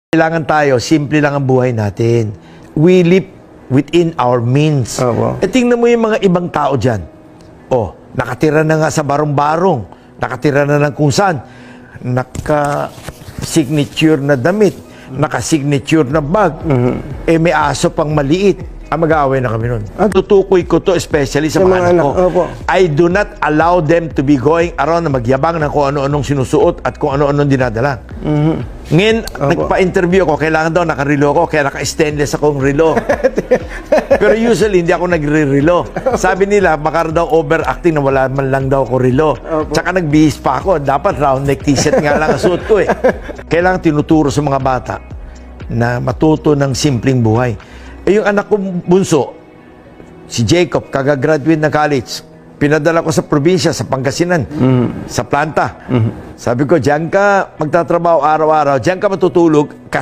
Kailangan tayo, simple lang ang buhay natin. We live within our means. Tingnan mo yung mga ibang tao dyan. Nakatira na nga sa barong-barong. Nakatira na ng kung saan. Naka-signature na damit. Naka-signature na bag. May aso pang maliit. Mag-aaway na kami nun. Tutukoy ko to especially sa mga anak ko. I do not allow them to be going around na magyabang ng kung ano-anong sinusuot at kung ano-anong dinadala. Ngayon, nagpa-interview ako, kailangan daw nakarelo ako, kaya naka-stainless akong relo. Pero usually, hindi ako nagre-relo. Sabi nila, baka daw overacting na wala man lang daw ako relo. Tsaka nagbihis pa ako, dapat round neck t-shirt nga lang ang suot ko eh. Kailangan tinuturo sa mga bata na matuto ng simpleng buhay. Yung anak ko bunso, si Jacob, kagagraduate ng college. Pinadala ko sa probinsya, sa Pangasinan, sa planta. Sabi ko, diyan ka magtatrabaho araw-araw, diyan ka matutulog.